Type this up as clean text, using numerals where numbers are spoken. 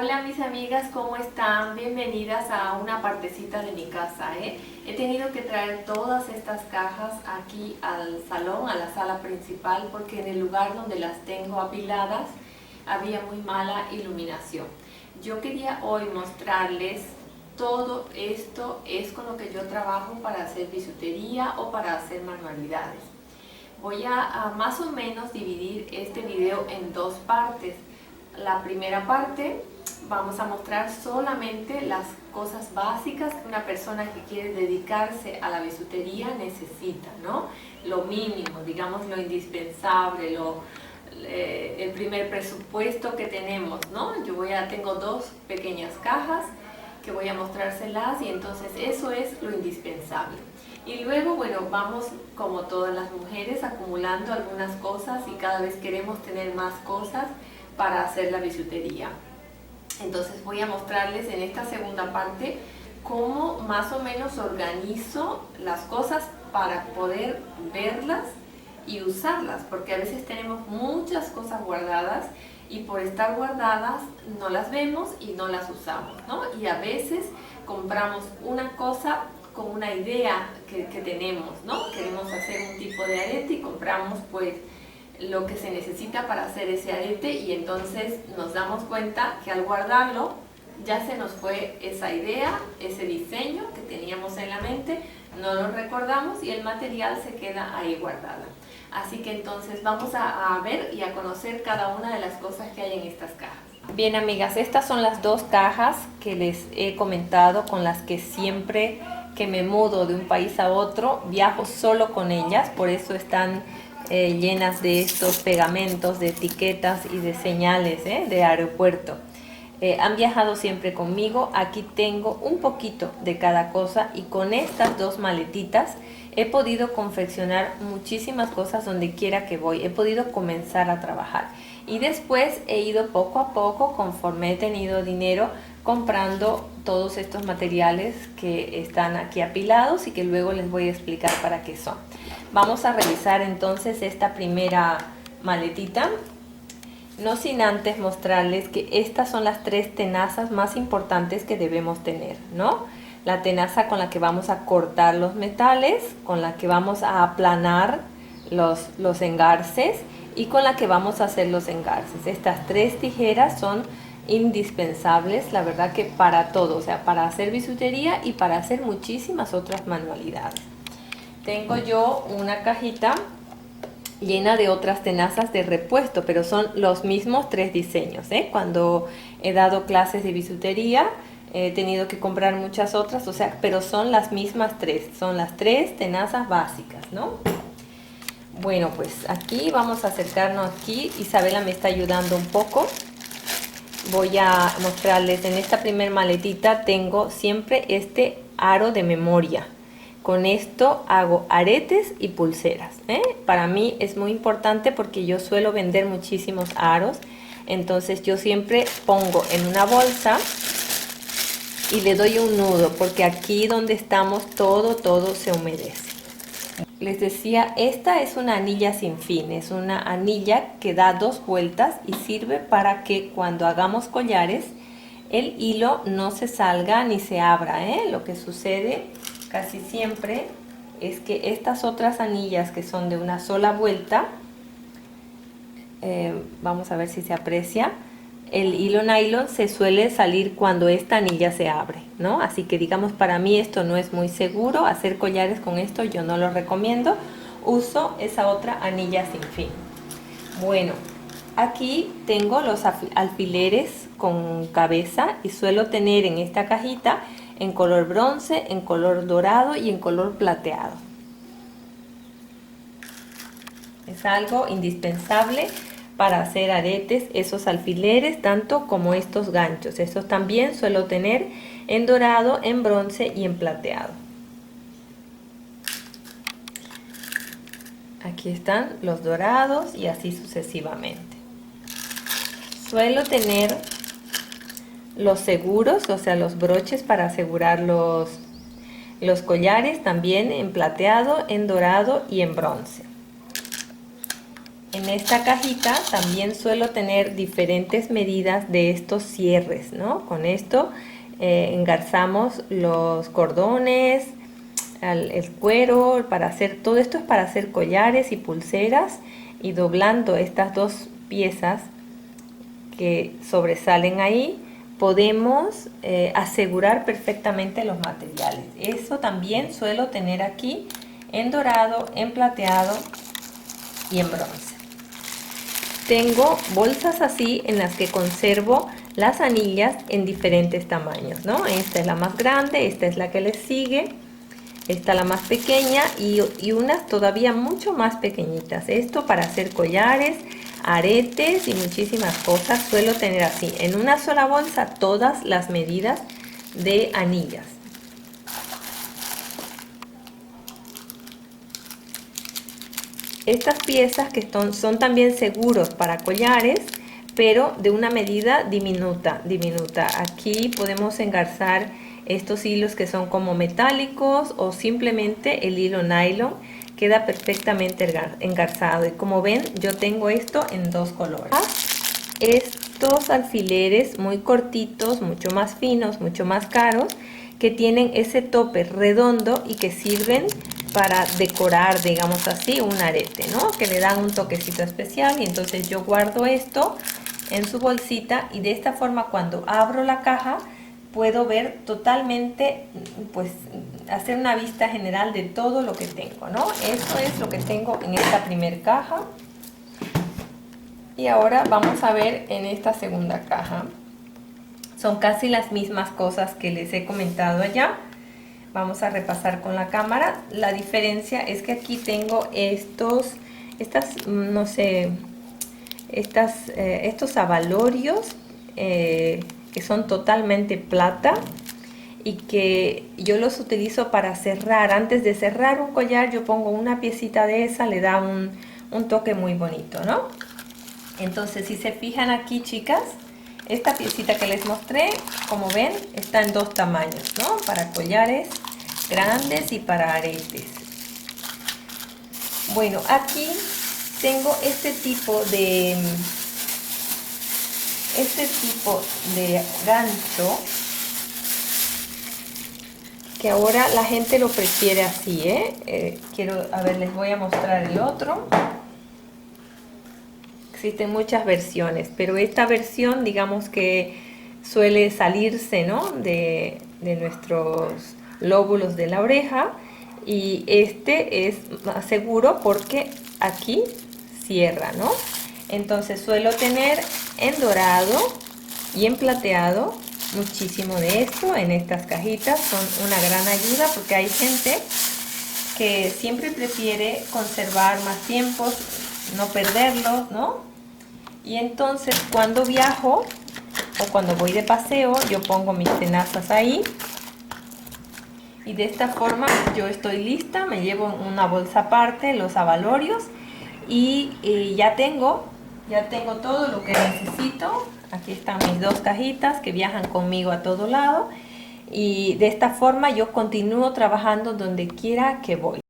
Hola mis amigas, ¿cómo están? Bienvenidas a una partecita de mi casa. He tenido que traer todas estas cajas aquí al salón, a la sala principal, porque en el lugar donde las tengo apiladas había muy mala iluminación. Yo quería hoy mostrarles todo esto, es con lo que yo trabajo para hacer bisutería o para hacer manualidades. Voy a más o menos dividir este video en dos partes. La primera parte vamos a mostrar solamente las cosas básicas que una persona que quiere dedicarse a la bisutería necesita, ¿no? Lo mínimo, digamos lo indispensable, el primer presupuesto que tenemos, ¿no? Tengo dos pequeñas cajas que voy a mostrárselas y entonces eso es lo indispensable. Y luego, bueno, vamos como todas las mujeres acumulando algunas cosas y cada vez queremos tener más cosas para hacer la bisutería. Entonces voy a mostrarles en esta segunda parte cómo más o menos organizo las cosas para poder verlas y usarlas, porque a veces tenemos muchas cosas guardadas y por estar guardadas no las vemos y no las usamos, ¿no? Y a veces compramos una cosa con una idea que tenemos, ¿no? Queremos hacer un tipo de arete y compramos pues lo que se necesita para hacer ese arete y entonces nos damos cuenta que al guardarlo ya se nos fue esa idea, ese diseño que teníamos en la mente, no lo recordamos y el material se queda ahí guardado. Así que entonces vamos a ver y a conocer cada una de las cosas que hay en estas cajas. Bien amigas, estas son las dos cajas que les he comentado, con las que siempre que me mudo de un país a otro viajo solo con ellas, por eso están llenas de estos pegamentos, de etiquetas y de señales de aeropuerto. Han viajado siempre conmigo. Aquí tengo un poquito de cada cosa y con estas dos maletitas he podido confeccionar muchísimas cosas donde quiera que voy. He podido comenzar a trabajar y después he ido poco a poco, conforme he tenido dinero, comprando todos estos materiales que están aquí apilados y que luego les voy a explicar para qué son. Vamos a revisar entonces esta primera maletita, no sin antes mostrarles que estas son las tres tenazas más importantes que debemos tener, ¿no? La tenaza con la que vamos a cortar los metales, con la que vamos a aplanar los engarces y con la que vamos a hacer los engarces. Estas tres tijeras son indispensables, la verdad, que para todo, o sea, para hacer bisutería y para hacer muchísimas otras manualidades. Tengo yo una cajita llena de otras tenazas de repuesto, pero son los mismos tres diseños, Cuando he dado clases de bisutería he tenido que comprar muchas otras, o sea, pero son las mismas tres, son las tres tenazas básicas, ¿no? Bueno, pues aquí vamos a acercarnos aquí. Isabela me está ayudando un poco. Voy a mostrarles, en esta primer maletita tengo siempre este aro de memoria. Con esto hago aretes y pulseras, Para mí es muy importante porque yo suelo vender muchísimos aros. Entonces yo siempre pongo en una bolsa y le doy un nudo, porque aquí donde estamos todo se humedece. Les decía, esta es una anilla sin fin, es una anilla que da dos vueltas y sirve para que cuando hagamos collares el hilo no se salga ni se abra, Lo que sucede casi siempre es que estas otras anillas que son de una sola vuelta, vamos a ver si se aprecia, el hilo nylon se suele salir cuando esta anilla se abre, ¿no? Así que digamos, para mí esto no es muy seguro, hacer collares con esto yo no lo recomiendo, uso esa otra anilla sin fin. Bueno, aquí tengo los alfileres con cabeza y suelo tener en esta cajita en color bronce, en color dorado y en color plateado. Es algo indispensable para hacer aretes, esos alfileres, tanto como estos ganchos. Estos también suelo tener en dorado, en bronce y en plateado. Aquí están los dorados y así sucesivamente. Suelo tener los seguros, o sea, los broches para asegurar los collares, también en plateado, en dorado y en bronce. En esta cajita también suelo tener diferentes medidas de estos cierres, ¿no? Con esto engarzamos los cordones, el cuero, para hacer todo esto es para hacer collares y pulseras, y doblando estas dos piezas que sobresalen ahí podemos asegurar perfectamente los materiales. Eso también suelo tener aquí en dorado, en plateado y en bronce. Tengo bolsas así en las que conservo las anillas en diferentes tamaños, ¿no? Esta es la más grande, esta es la que le sigue, esta la más pequeña y unas todavía mucho más pequeñitas. Esto para hacer collares, aretes y muchísimas cosas. Suelo tener así en una sola bolsa todas las medidas de anillas. Estas piezas que son también seguros para collares, pero de una medida diminuta. Aquí podemos engarzar estos hilos que son como metálicos o simplemente el hilo nylon. Queda perfectamente engarzado, y como ven yo tengo esto en dos colores. Estos alfileres muy cortitos, mucho más finos, mucho más caros, que tienen ese tope redondo y que sirven para decorar, digamos así, un arete, ¿no? Que le dan un toquecito especial, y entonces yo guardo esto en su bolsita, y de esta forma cuando abro la caja puedo ver totalmente, pues hacer una vista general de todo lo que tengo, ¿no? Eso es lo que tengo en esta primera caja. Y ahora vamos a ver en esta segunda caja. Son casi las mismas cosas que les he comentado allá. Vamos a repasar con la cámara. La diferencia es que aquí tengo estos abalorios que son totalmente plata, y que yo los utilizo para cerrar. Antes de cerrar un collar yo pongo una piecita de esa, le da un toque muy bonito, ¿no? Entonces, si se fijan aquí, chicas, esta piecita que les mostré, como ven, está en dos tamaños, ¿no? Para collares grandes y para aretes. Bueno, aquí tengo este tipo de gancho, que ahora la gente lo prefiere así, les voy a mostrar el otro. Existen muchas versiones, pero esta versión, digamos que suele salirse, ¿no? de nuestros lóbulos de la oreja, y este es más seguro porque aquí cierra, ¿no? Entonces suelo tener en dorado y en plateado muchísimo de esto en estas cajitas. Son una gran ayuda porque hay gente que siempre prefiere conservar más tiempo, no perderlos, ¿no? Y entonces cuando viajo o cuando voy de paseo yo pongo mis tenazas ahí, y de esta forma yo estoy lista. Me llevo en una bolsa aparte los abalorios y ya tengo todo lo que necesito. Aquí están mis dos cajitas que viajan conmigo a todo lado, y de esta forma yo continúo trabajando donde quiera que voy.